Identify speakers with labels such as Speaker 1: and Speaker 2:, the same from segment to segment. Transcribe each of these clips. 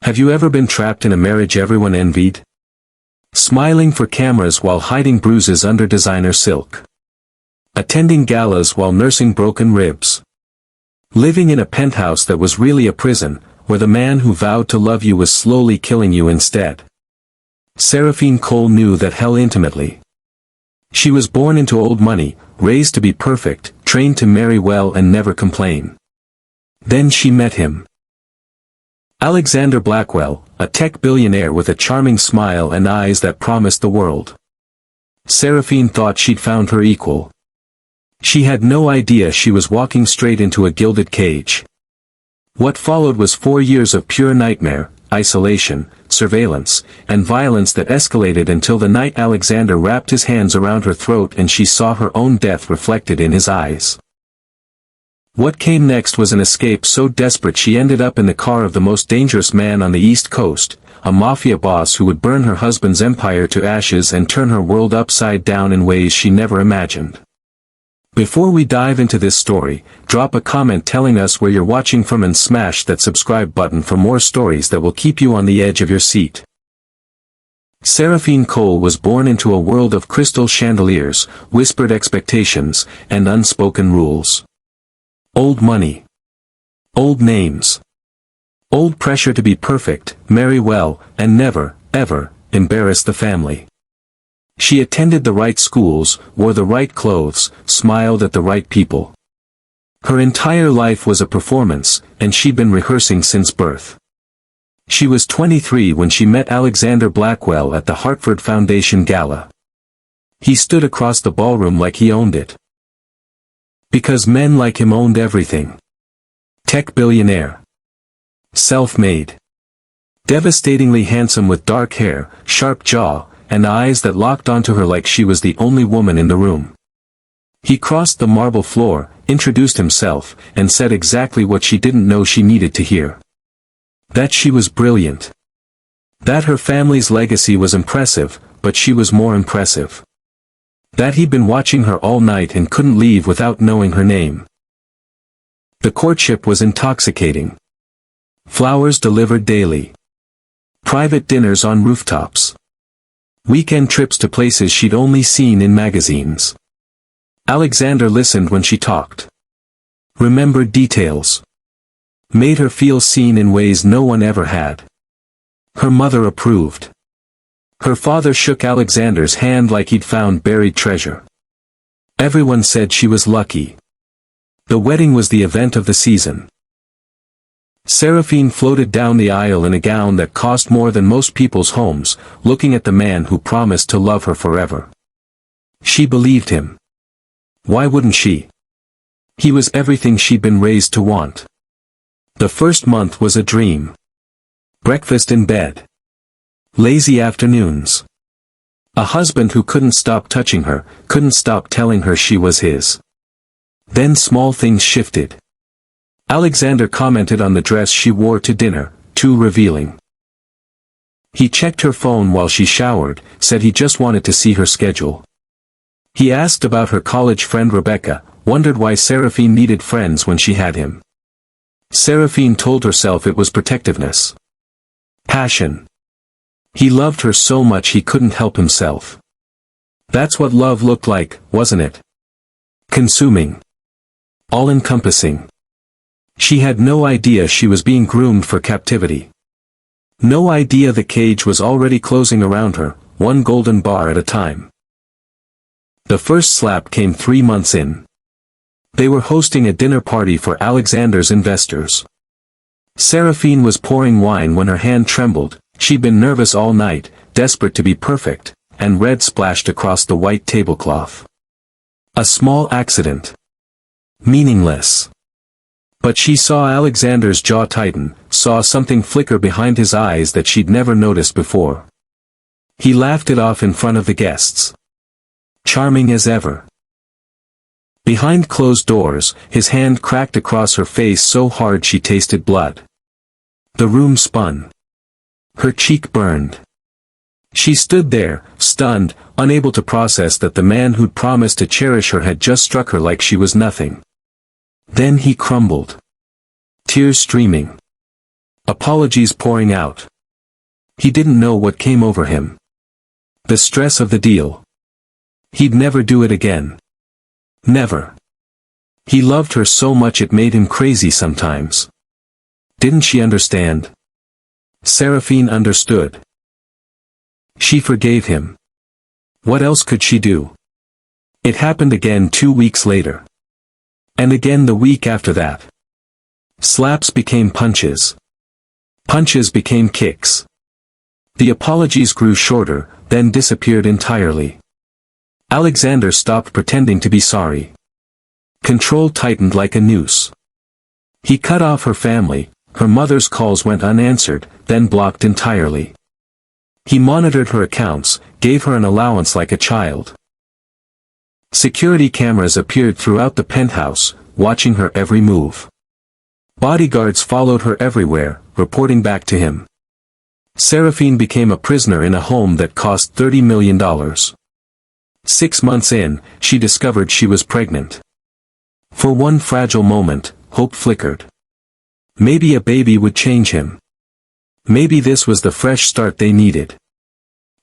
Speaker 1: Have you ever been trapped in a marriage everyone envied? Smiling for cameras while hiding bruises under designer silk. Attending galas while nursing broken ribs. Living in a penthouse that was really a prison, where the man who vowed to love you was slowly killing you instead. Seraphine Cole knew that hell intimately. She was born into old money, raised to be perfect, trained to marry well and never complain. Then she met him. Alexander Blackwell, a tech billionaire with a charming smile and eyes that promised the world. Seraphine thought she'd found her equal. She had no idea she was walking straight into a gilded cage. What followed was 4 years of pure nightmare, isolation, surveillance, and violence that escalated until the night Alexander wrapped his hands around her throat and she saw her own death reflected in his eyes. What came next was an escape so desperate she ended up in the car of the most dangerous man on the East Coast, a mafia boss who would burn her husband's empire to ashes and turn her world upside down in ways she never imagined. Before we dive into this story, drop a comment telling us where you're watching from and smash that subscribe button for more stories that will keep you on the edge of your seat. Seraphine Cole was born into a world of crystal chandeliers, whispered expectations, and unspoken rules. Old money. Old names. Old pressure to be perfect, marry well, and never, ever, embarrass the family. She attended the right schools, wore the right clothes, smiled at the right people. Her entire life was a performance, and she'd been rehearsing since birth. She was 23 when she met Alexander Blackwell at the Hartford Foundation Gala. He stood across the ballroom like he owned it. Because men like him owned everything. Tech billionaire. Self-made. Devastatingly handsome with dark hair, sharp jaw, and eyes that locked onto her like she was the only woman in the room. He crossed the marble floor, introduced himself, and said exactly what she didn't know she needed to hear. That she was brilliant. That her family's legacy was impressive, but she was more impressive. That he'd been watching her all night and couldn't leave without knowing her name. The courtship was intoxicating. Flowers delivered daily. Private dinners on rooftops. Weekend trips to places she'd only seen in magazines. Alexander listened when she talked. Remembered details. Made her feel seen in ways no one ever had. Her mother approved. Her father shook Alexander's hand like he'd found buried treasure. Everyone said she was lucky. The wedding was the event of the season. Seraphine floated down the aisle in a gown that cost more than most people's homes, looking at the man who promised to love her forever. She believed him. Why wouldn't she? He was everything she'd been raised to want. The first month was a dream. Breakfast in bed. Lazy afternoons. A husband who couldn't stop touching her, couldn't stop telling her she was his. Then small things shifted. Alexander commented on the dress she wore to dinner, too revealing. He checked her phone while she showered, said he just wanted to see her schedule. He asked about her college friend Rebecca, wondered why Seraphine needed friends when she had him. Seraphine told herself it was protectiveness. Passion. He loved her so much he couldn't help himself. That's what love looked like, wasn't it? Consuming. All-encompassing. She had no idea she was being groomed for captivity. No idea the cage was already closing around her, one golden bar at a time. The first slap came 3 months in. They were hosting a dinner party for Alexander's investors. Seraphine was pouring wine when her hand trembled. She'd been nervous all night, desperate to be perfect, and red splashed across the white tablecloth. A small accident. Meaningless. But she saw Alexander's jaw tighten, saw something flicker behind his eyes that she'd never noticed before. He laughed it off in front of the guests. Charming as ever. Behind closed doors, his hand cracked across her face so hard she tasted blood. The room spun. Her cheek burned. She stood there, stunned, unable to process that the man who'd promised to cherish her had just struck her like she was nothing. Then he crumbled. Tears streaming. Apologies pouring out. He didn't know what came over him. The stress of the deal. He'd never do it again. Never. He loved her so much it made him crazy sometimes. Didn't she understand? Seraphine understood. She forgave him. What else could she do? It happened again 2 weeks later. And again the week after that. Slaps became punches. Punches became kicks. The apologies grew shorter, then disappeared entirely. Alexander stopped pretending to be sorry. Control tightened like a noose. He cut off her family, her mother's calls went unanswered, then blocked entirely. He monitored her accounts, gave her an allowance like a child. Security cameras appeared throughout the penthouse, watching her every move. Bodyguards followed her everywhere, reporting back to him. Seraphine became a prisoner in a home that cost $30 million. 6 months in, she discovered she was pregnant. For one fragile moment, hope flickered. Maybe a baby would change him. Maybe this was the fresh start they needed.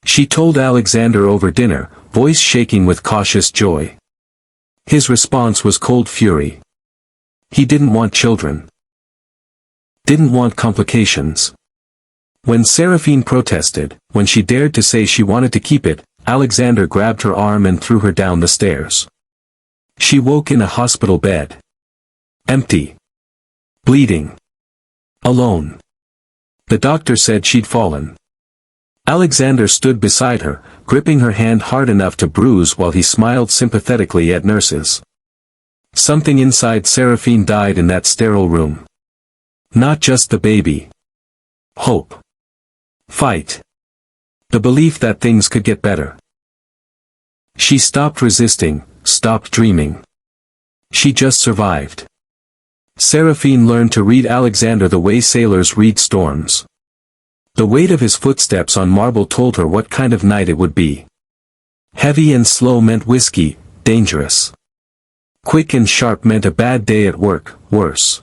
Speaker 1: She told Alexander over dinner, voice shaking with cautious joy. His response was cold fury. He didn't want children. Didn't want complications. When Seraphine protested, when she dared to say she wanted to keep it, Alexander grabbed her arm and threw her down the stairs. She woke in a hospital bed. Empty. Bleeding. Alone. The doctor said she'd fallen. Alexander stood beside her, gripping her hand hard enough to bruise while he smiled sympathetically at nurses. Something inside Seraphine died in that sterile room. Not just the baby. Hope. Fight. The belief that things could get better. She stopped resisting, stopped dreaming. She just survived. Seraphine learned to read Alexander the way sailors read storms. The weight of his footsteps on marble told her what kind of night it would be. Heavy and slow meant whiskey, dangerous. Quick and sharp meant a bad day at work, worse.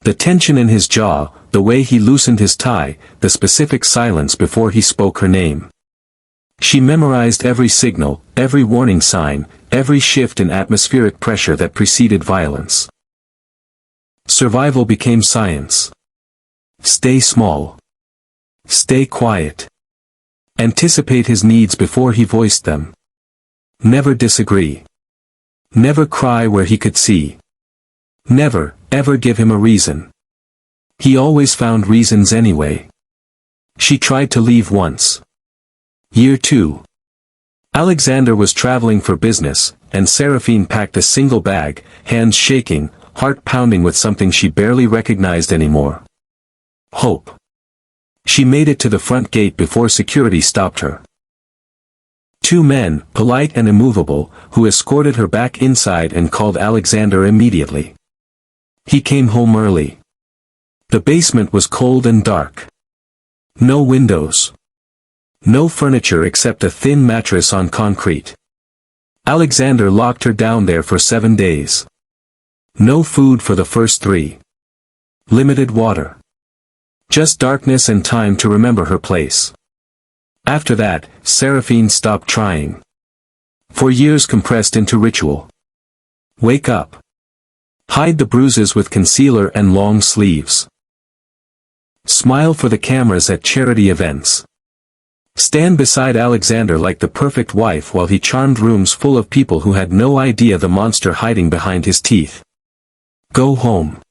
Speaker 1: The tension in his jaw, the way he loosened his tie, the specific silence before he spoke her name. She memorized every signal, every warning sign, every shift in atmospheric pressure that preceded violence. Survival became science. Stay small. Stay quiet. Anticipate his needs before he voiced them. Never disagree. Never cry where he could see. Never, ever give him a reason. He always found reasons anyway. She tried to leave once. Year 2. Alexander was traveling for business, and Seraphine packed a single bag, hands shaking, heart pounding with something she barely recognized anymore. Hope. She made it to the front gate before security stopped her. 2 men, polite and immovable, who escorted her back inside and called Alexander immediately. He came home early. The basement was cold and dark. No windows. No furniture except a thin mattress on concrete. Alexander locked her down there for 7 days. No food for the first 3. Limited water. Just darkness and time to remember her place. After that, Seraphine stopped trying. For years compressed into ritual. Wake up. Hide the bruises with concealer and long sleeves. Smile for the cameras at charity events. Stand beside Alexander like the perfect wife while he charmed rooms full of people who had no idea the monster hiding behind his teeth. Go home.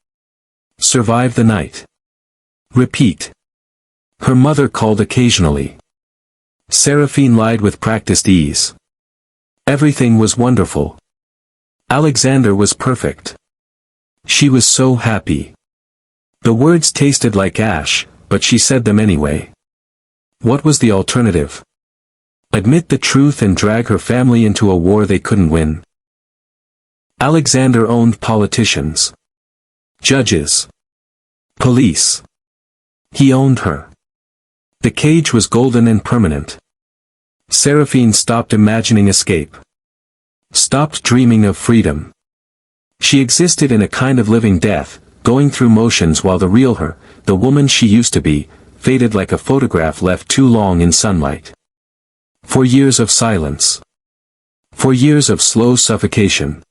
Speaker 1: Survive the night. Repeat. Her mother called occasionally. Seraphine lied with practiced ease. Everything was wonderful. Alexander was perfect. She was so happy. The words tasted like ash, but she said them anyway. What was the alternative? Admit the truth and drag her family into a war they couldn't win? Alexander owned politicians. Judges. Police. He owned her. The cage was golden and permanent. Seraphine stopped imagining escape. Stopped dreaming of freedom. She existed in a kind of living death, going through motions while the real her, the woman she used to be, faded like a photograph left too long in sunlight. For years of silence. For years of slow suffocation.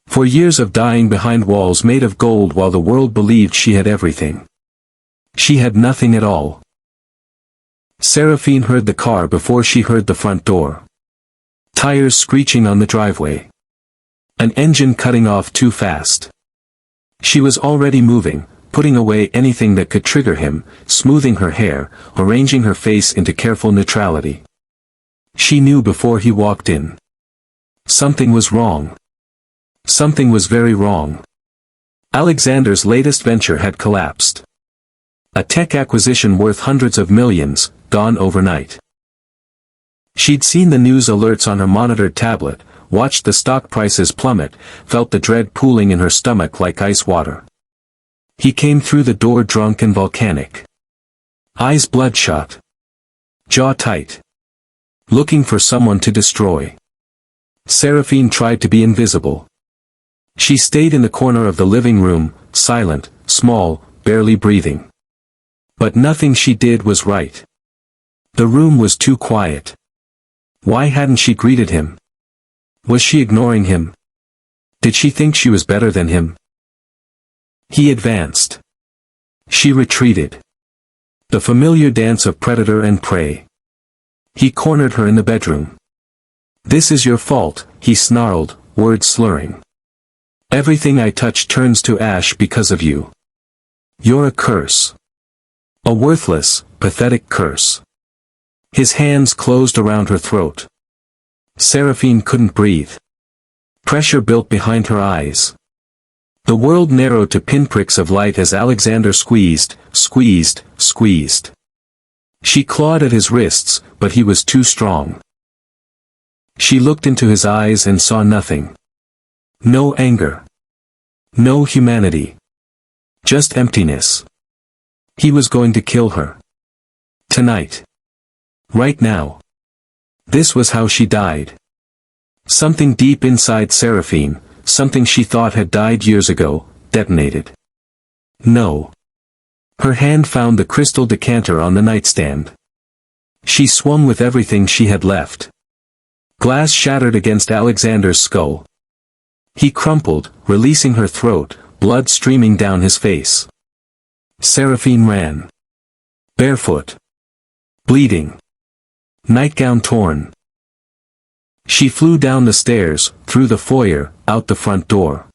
Speaker 1: For years of dying behind walls made of gold while the world believed she had everything. She had nothing at all. Seraphine heard the car before she heard the front door. Tires screeching on the driveway. An engine cutting off too fast. She was already moving, putting away anything that could trigger him, smoothing her hair, arranging her face into careful neutrality. She knew before he walked in. Something was wrong. Something was very wrong. Alexander's latest venture had collapsed. A tech acquisition worth hundreds of millions, gone overnight. She'd seen the news alerts on her monitored tablet, watched the stock prices plummet, felt the dread pooling in her stomach like ice water. He came through the door drunk and volcanic. Eyes bloodshot. Jaw tight. Looking for someone to destroy. Seraphine tried to be invisible. She stayed in the corner of the living room, silent, small, barely breathing. But nothing she did was right. The room was too quiet. Why hadn't she greeted him? Was she ignoring him? Did she think she was better than him? He advanced. She retreated. The familiar dance of predator and prey. He cornered her in the bedroom. "This is your fault," he snarled, words slurring. "Everything I touch turns to ash because of you. You're a curse. A worthless, pathetic curse." His hands closed around her throat. Seraphine couldn't breathe. Pressure built behind her eyes. The world narrowed to pinpricks of light as Alexander squeezed. She clawed at his wrists, but he was too strong. She looked into his eyes and saw nothing. No anger. No humanity. Just emptiness. He was going to kill her. Tonight. Right now. This was how she died. Something deep inside Seraphine, something she thought had died years ago, detonated. No. Her hand found the crystal decanter on the nightstand. She swung with everything she had left. Glass shattered against Alexander's skull. He crumpled, releasing her throat, blood streaming down his face. Seraphine ran. Barefoot. Bleeding. Nightgown torn. She flew down the stairs, through the foyer, out the front door.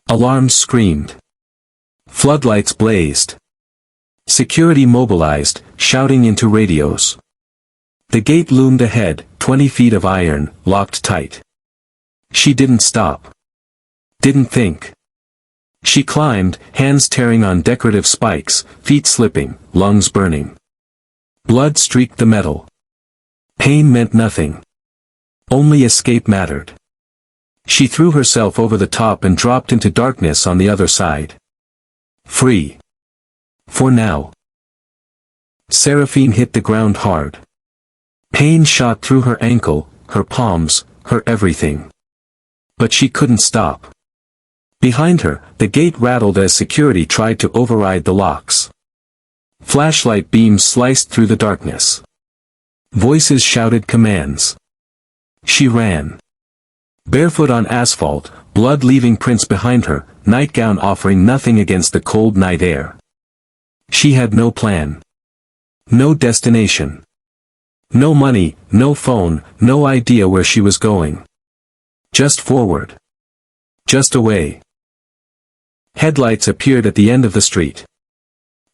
Speaker 1: Alarms screamed. Floodlights blazed. Security mobilized, shouting into radios. The gate loomed ahead, 20 feet of iron, locked tight. She didn't stop. Didn't think. She climbed, hands tearing on decorative spikes, feet slipping, lungs burning. Blood streaked the metal. Pain meant nothing. Only escape mattered. She threw herself over the top and dropped into darkness on the other side. Free. For now. Seraphine hit the ground hard. Pain shot through her ankle, her palms, her everything. But she couldn't stop. Behind her, the gate rattled as security tried to override the locks. Flashlight beams sliced through the darkness. Voices shouted commands. She ran. Barefoot on asphalt, blood leaving prints behind her, nightgown offering nothing against the cold night air. She had no plan. No destination. No money, no phone, no idea where she was going. Just forward. Just away. Headlights appeared at the end of the street.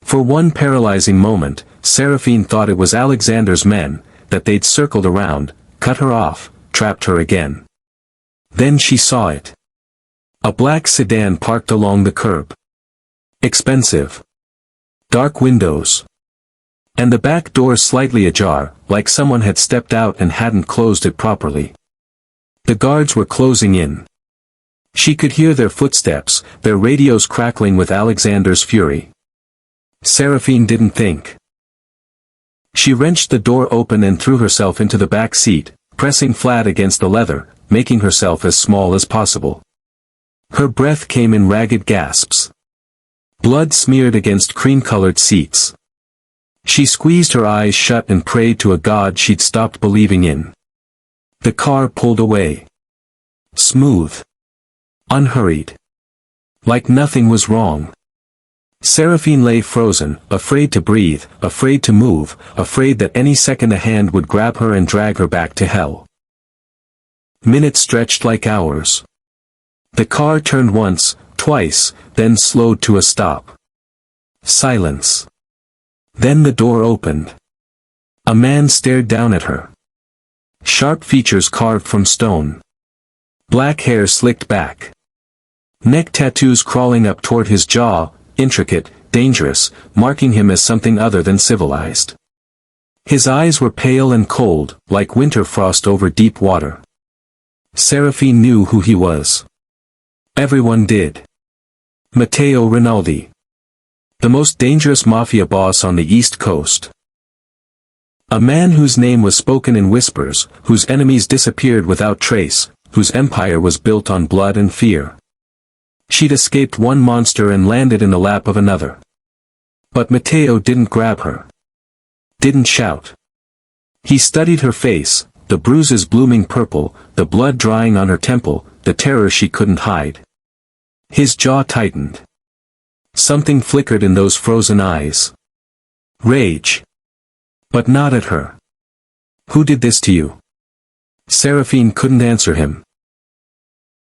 Speaker 1: For one paralyzing moment, Seraphine thought it was Alexander's men, that they'd circled around, cut her off, trapped her again. Then she saw it. A black sedan parked along the curb. Expensive. Dark windows. And the back door slightly ajar, like someone had stepped out and hadn't closed it properly. The guards were closing in. She could hear their footsteps, their radios crackling with Alexander's fury. Seraphine didn't think. She wrenched the door open and threw herself into the back seat, pressing flat against the leather, making herself as small as possible. Her breath came in ragged gasps. Blood smeared against cream-colored seats. She squeezed her eyes shut and prayed to a god she'd stopped believing in. The car pulled away. Smooth. Unhurried. Like nothing was wrong. Seraphine lay frozen, afraid to breathe, afraid to move, afraid that any second a hand would grab her and drag her back to hell. Minutes stretched like hours. The car turned once, twice, then slowed to a stop. Silence. Then the door opened. A man stared down at her. Sharp features carved from stone. Black hair slicked back. Neck tattoos crawling up toward his jaw, intricate, dangerous, marking him as something other than civilized. His eyes were pale and cold, like winter frost over deep water. Seraphine knew who he was. Everyone did. Matteo Rinaldi. The most dangerous mafia boss on the East Coast. A man whose name was spoken in whispers, whose enemies disappeared without trace, whose empire was built on blood and fear. She'd escaped one monster and landed in the lap of another. But Matteo didn't grab her. Didn't shout. He studied her face, the bruises blooming purple, the blood drying on her temple, the terror she couldn't hide. His jaw tightened. Something flickered in those frozen eyes. Rage. But not at her. Who did this to you? Seraphine couldn't answer him.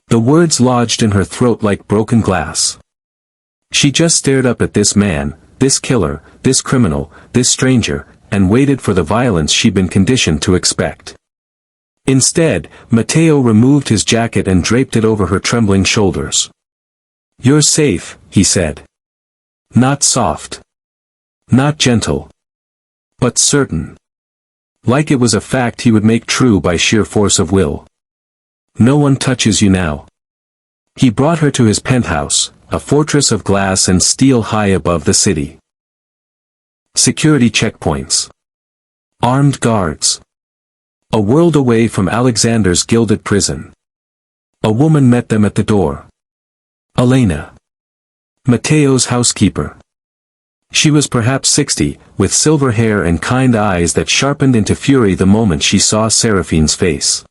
Speaker 1: The words lodged in her throat like broken glass. She just stared up at this man, this killer, this criminal, this stranger, and waited for the violence she'd been conditioned to expect. Instead, Matteo removed his jacket and draped it over her trembling shoulders. "You're safe," he said. Not soft. Not gentle. But certain. Like it was a fact he would make true by sheer force of will. "No one touches you now." He brought her to his penthouse, a fortress of glass and steel high above the city. Security checkpoints. Armed guards. A world away from Alexander's gilded prison. A woman met them at the door. Elena. Matteo's housekeeper. She was perhaps 60, with silver hair and kind eyes that sharpened into fury the moment she saw Seraphine's face.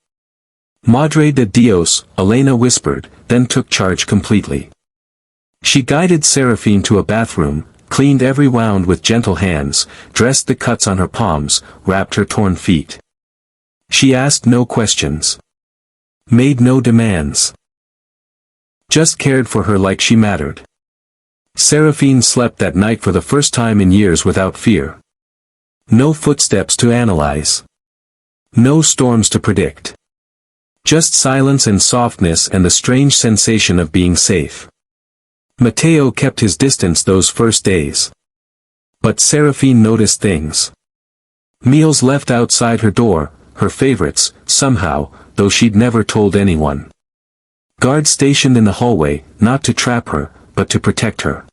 Speaker 1: "Madre de Dios," Elena whispered, then took charge completely. She guided Seraphine to a bathroom, cleaned every wound with gentle hands, dressed the cuts on her palms, wrapped her torn feet. She asked no questions. Made no demands. Just cared for her like she mattered. Seraphine slept that night for the first time in years without fear. No footsteps to analyze. No storms to predict. Just silence and softness and the strange sensation of being safe. Matteo kept his distance those first days. But Seraphine noticed things. Meals left outside her door, her favorites, somehow, though she'd never told anyone. Guards stationed in the hallway, not to trap her, but to protect her.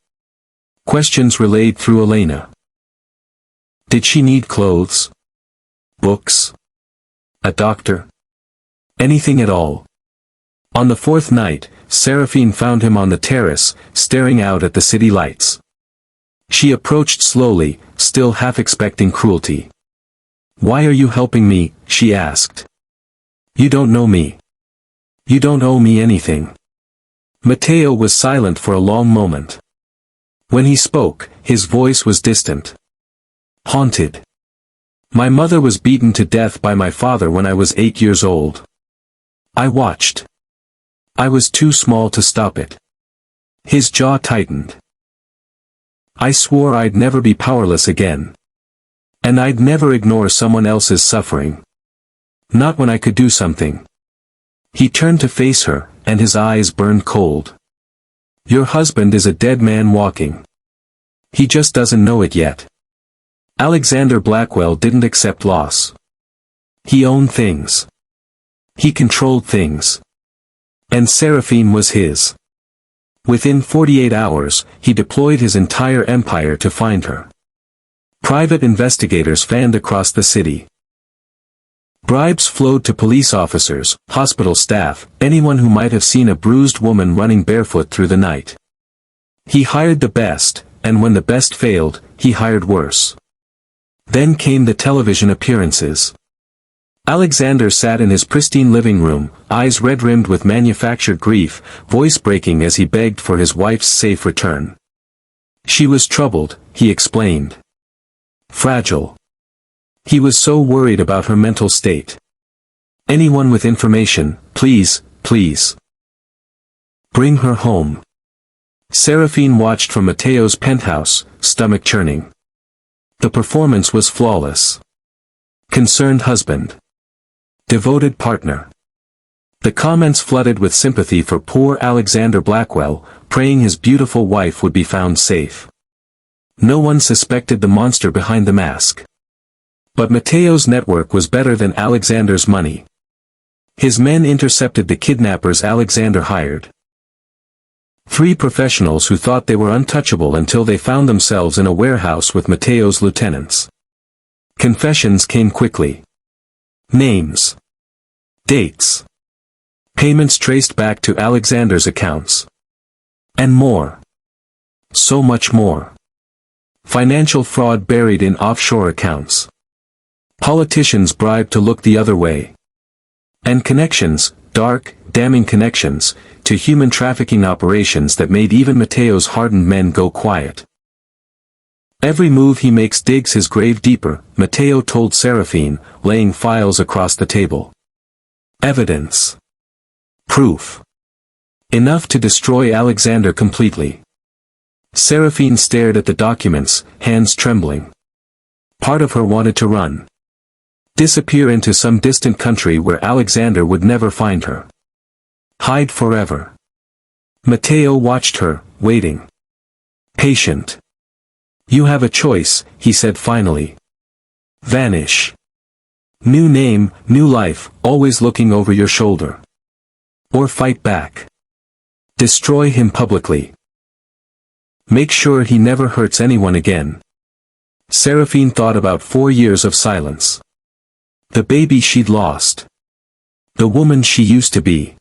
Speaker 1: Questions relayed through Elena. Did she need clothes? Books? A doctor? Anything at all? On the fourth night, Seraphine found him on the terrace, staring out at the city lights. She approached slowly, still half expecting cruelty. "Why are you helping me?" she asked. "You don't know me. You don't owe me anything." Matteo was silent for a long moment. When he spoke, his voice was distant. Haunted. "My mother was beaten to death by my father when I was 8 years old. I watched. I was too small to stop it." His jaw tightened. "I swore I'd never be powerless again. And I'd never ignore someone else's suffering. Not when I could do something." He turned to face her, and his eyes burned cold. "Your husband is a dead man walking. He just doesn't know it yet. Alexander Blackwell didn't accept loss. He owned things. He controlled things. And Seraphine was his. Within 48 hours, he deployed his entire empire to find her. Private investigators fanned across the city. Bribes flowed to police officers, hospital staff, anyone who might have seen a bruised woman running barefoot through the night. He hired the best, and when the best failed, he hired worse. Then came the television appearances. Alexander sat in his pristine living room, eyes red-rimmed with manufactured grief, voice breaking as he begged for his wife's safe return. She was troubled, he explained. Fragile. He was so worried about her mental state. Anyone with information, please, please. Bring her home. Seraphine watched from Mateo's penthouse, stomach churning. The performance was flawless. Concerned husband. Devoted partner. The comments flooded with sympathy for poor Alexander Blackwell, praying his beautiful wife would be found safe. No one suspected the monster behind the mask. But Mateo's network was better than Alexander's money. His men intercepted the kidnappers Alexander hired. 3 professionals who thought they were untouchable until they found themselves in a warehouse with Mateo's lieutenants. Confessions came quickly. Names. Dates. Payments traced back to Alexander's accounts. And more. So much more. Financial fraud buried in offshore accounts. Politicians bribed to look the other way. And connections, dark, damning connections, to human trafficking operations that made even Mateo's hardened men go quiet. Every move he makes digs his grave deeper, Mateo told Seraphine, laying files across the table. Evidence. Proof. Enough to destroy Alexander completely. Seraphine stared at the documents, hands trembling. Part of her wanted to run. Disappear into some distant country where Alexander would never find her. Hide forever. Mateo watched her, waiting. Patient. You have a choice, he said finally. Vanish. New name, new life, always looking over your shoulder. Or fight back. Destroy him publicly. Make sure he never hurts anyone again. Seraphine thought about 4 years of silence. The baby she'd lost. The woman she used to be.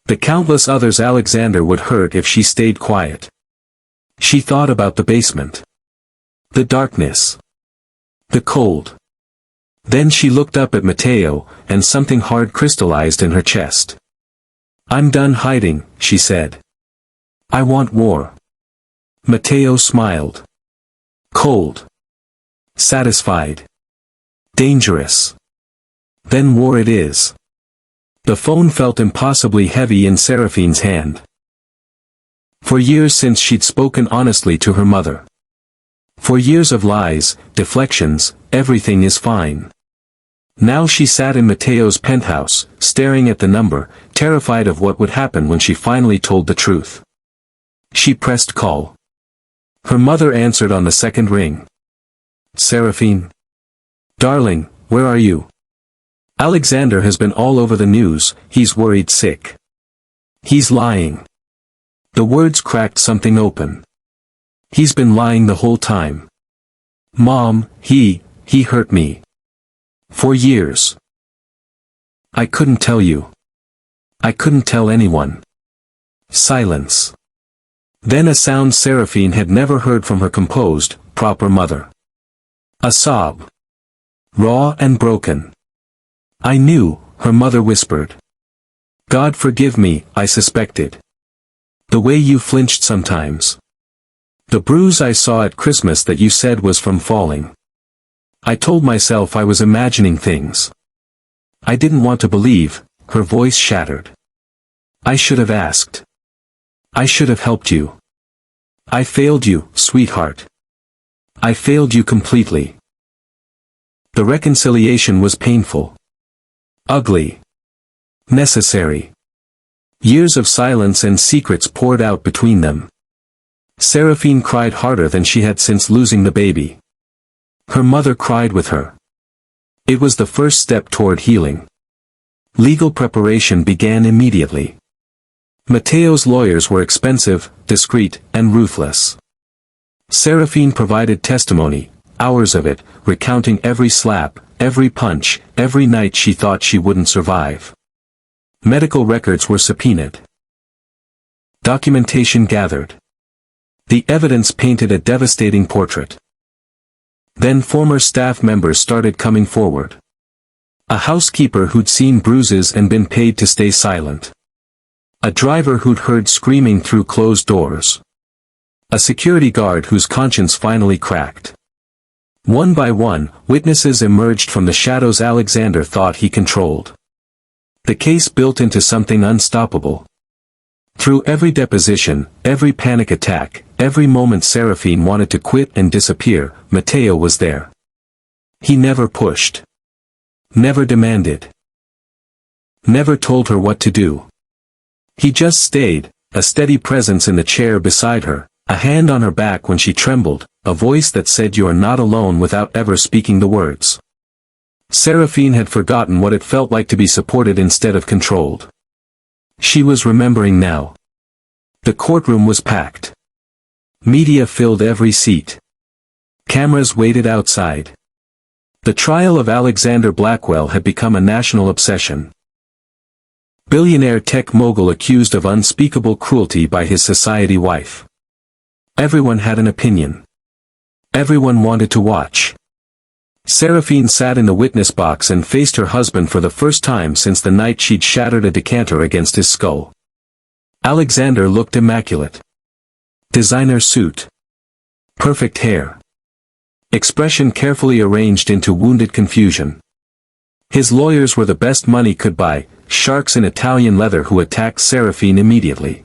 Speaker 1: The countless others Alexander would hurt if she stayed quiet. She thought about the basement. The darkness. The cold. Then she looked up at Mateo, and something hard crystallized in her chest. I'm done hiding, she said. I want war. Mateo smiled. Cold. Satisfied. Dangerous. Then war it is. The phone felt impossibly heavy in Seraphine's hand. For years since she'd spoken honestly to her mother. For years of lies, deflections, everything is fine. Now she sat in Mateo's penthouse, staring at the number, terrified of what would happen when she finally told the truth. She pressed call. Her mother answered on the second ring. Seraphine. Darling, where are you? Alexander has been all over the news, he's worried sick. He's lying. The words cracked something open. He's been lying the whole time. Mom, he hurt me. For years. I couldn't tell you. I couldn't tell anyone. Silence. Then a sound Seraphine had never heard from her composed, proper mother. A sob. Raw and broken. I knew, her mother whispered. God forgive me, I suspected. The way you flinched sometimes. The bruise I saw at Christmas that you said was from falling. I told myself I was imagining things. I didn't want to believe, her voice shattered. I should have asked. I should have helped you. I failed you, sweetheart. I failed you completely. The reconciliation was painful. Ugly. Necessary. Years of silence and secrets poured out between them. Seraphine cried harder than she had since losing the baby. Her mother cried with her. It was the first step toward healing. Legal preparation began immediately. Mateo's lawyers were expensive, discreet, and ruthless. Seraphine provided testimony, hours of it, recounting every slap, every punch, every night she thought she wouldn't survive. Medical records were subpoenaed. Documentation gathered. The evidence painted a devastating portrait. Then former staff members started coming forward. A housekeeper who'd seen bruises and been paid to stay silent. A driver who'd heard screaming through closed doors. A security guard whose conscience finally cracked. One by one, witnesses emerged from the shadows Alexander thought he controlled. The case built into something unstoppable. Through every deposition, every panic attack, every moment Seraphine wanted to quit and disappear, Matteo was there. He never pushed. Never demanded. Never told her what to do. He just stayed, a steady presence in the chair beside her, a hand on her back when she trembled, a voice that said you are not alone without ever speaking the words. Seraphine had forgotten what it felt like to be supported instead of controlled. She was remembering now. The courtroom was packed. Media filled every seat. Cameras waited outside. The trial of Alexander Blackwell had become a national obsession. Billionaire tech mogul accused of unspeakable cruelty by his society wife. Everyone had an opinion. Everyone wanted to watch. Seraphine sat in the witness box and faced her husband for the first time since the night she'd shattered a decanter against his skull. Alexander looked immaculate. Designer suit. Perfect hair. Expression carefully arranged into wounded confusion. His lawyers were the best money could buy, sharks in Italian leather who attacked Seraphine immediately.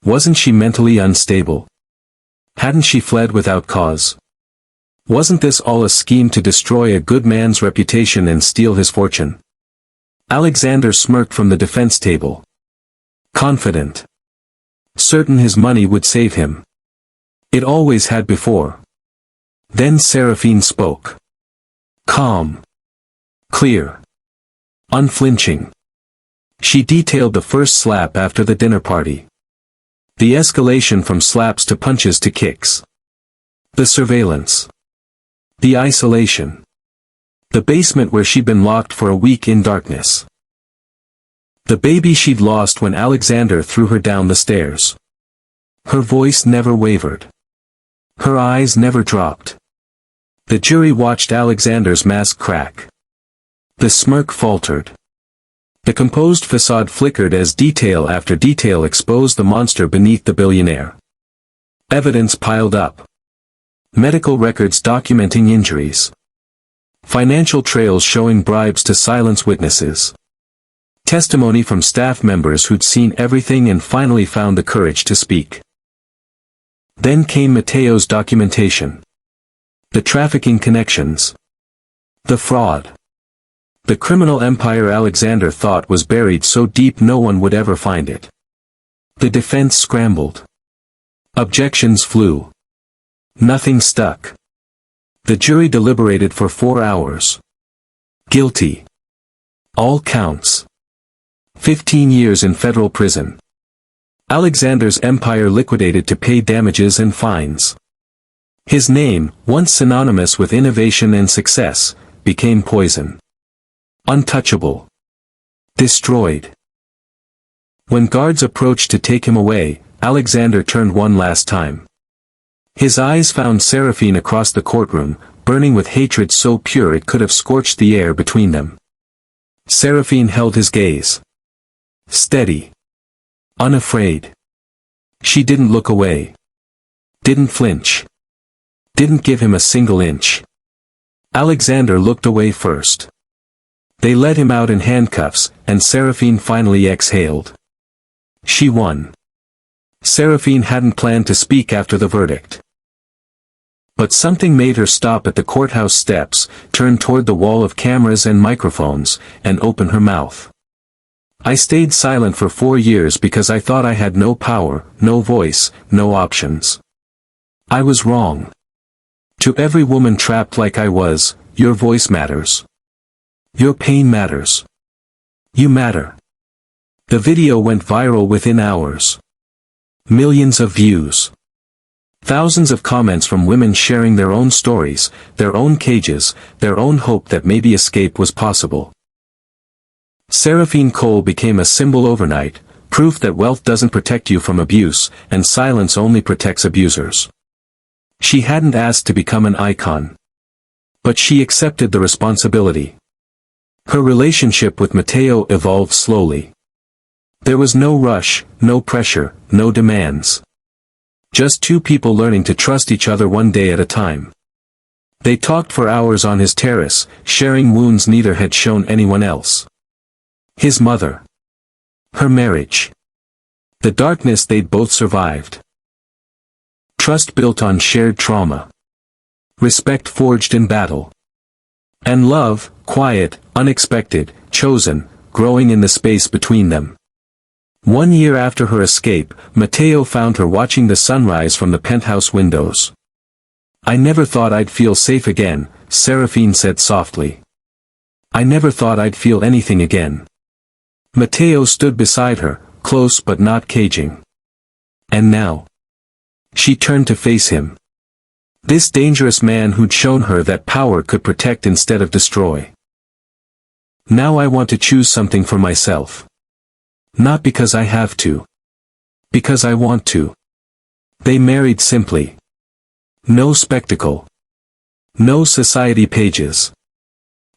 Speaker 1: Wasn't she mentally unstable? Hadn't she fled without cause? Wasn't this all a scheme to destroy a good man's reputation and steal his fortune? Alexander smirked from the defense table. Confident. Certain his money would save him. It always had before. Then Seraphine spoke. Calm. Clear. Unflinching. She detailed the first slap after the dinner party. The escalation from slaps to punches to kicks. The surveillance. The isolation. The basement where she'd been locked for a week in darkness. The baby she'd lost when Alexander threw her down the stairs. Her voice never wavered. Her eyes never dropped. The jury watched Alexander's mask crack. The smirk faltered. The composed facade flickered as detail after detail exposed the monster beneath the billionaire. Evidence piled up. Medical records documenting injuries. Financial trails showing bribes to silence witnesses. Testimony from staff members who'd seen everything and finally found the courage to speak. Then came Matteo's documentation. The trafficking connections. The fraud. The criminal empire Alexander thought was buried so deep no one would ever find it. The defense scrambled. Objections flew. Nothing stuck. The jury deliberated for 4 hours. Guilty. All counts. 15 years in federal prison. Alexander's empire liquidated to pay damages and fines. His name, once synonymous with innovation and success, became poison. Untouchable. Destroyed. When guards approached to take him away, Alexander turned one last time. His eyes found Seraphine across the courtroom, burning with hatred so pure it could have scorched the air between them. Seraphine held his gaze. Steady. Unafraid. She didn't look away. Didn't flinch. Didn't give him a single inch. Alexander looked away first. They led him out in handcuffs, and Seraphine finally exhaled. She won. Seraphine hadn't planned to speak after the verdict. But something made her stop at the courthouse steps, turn toward the wall of cameras and microphones, and open her mouth. I stayed silent for 4 years because I thought I had no power, no voice, no options. I was wrong. To every woman trapped like I was, your voice matters. Your pain matters. You matter. The video went viral within hours. Millions of views. Thousands of comments from women sharing their own stories, their own cages, their own hope that maybe escape was possible. Seraphine Cole became a symbol overnight, Proof that wealth doesn't protect you from abuse, and silence only protects abusers. She hadn't asked to become an icon. But she accepted the responsibility. Her relationship with Matteo evolved slowly. There was no rush, no pressure, no demands. Just two people learning to trust each other one day at a time. They talked for hours on his terrace, sharing wounds neither had shown anyone else. His mother. Her marriage. The darkness they'd both survived. Trust built on shared trauma. Respect forged in battle. And love, quiet, unexpected, chosen, growing in the space between them. 1 year after her escape, Matteo found her watching the sunrise from the penthouse windows. "I never thought I'd feel safe again," Seraphine said softly. "I never thought I'd feel anything again." Matteo stood beside her, close but not caging. And now? She turned to face him. This dangerous man who'd shown her that power could protect instead of destroy. "Now I want to choose something for myself. Not because I have to. Because I want to." They married simply. No spectacle. No society pages.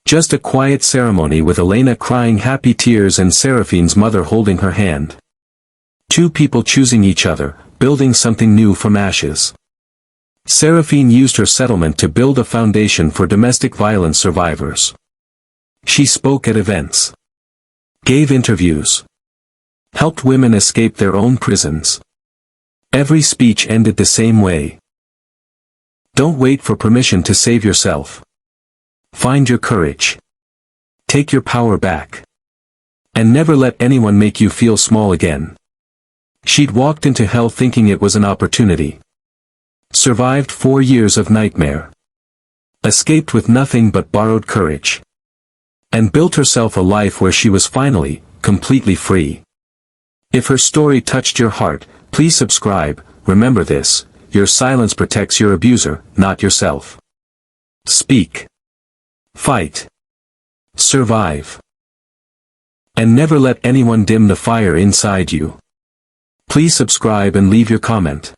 Speaker 1: Just a quiet ceremony with Elena crying happy tears and Seraphine's mother holding her hand. Two people choosing each other, building something new from ashes. Seraphine used her settlement to build a foundation for domestic violence survivors. She spoke at events. Gave interviews. Helped women escape their own prisons. Every speech ended the same way. Don't wait for permission to save yourself. Find your courage. Take your power back. And never let anyone make you feel small again. She'd walked into hell thinking it was an opportunity. Survived 4 years of nightmare. Escaped with nothing but borrowed courage. And built herself a life where she was finally, completely free. If her story touched your heart, please subscribe. Remember this, your silence protects your abuser, not yourself. Speak. Fight. Survive. And never let anyone dim the fire inside you. Please subscribe and leave your comment.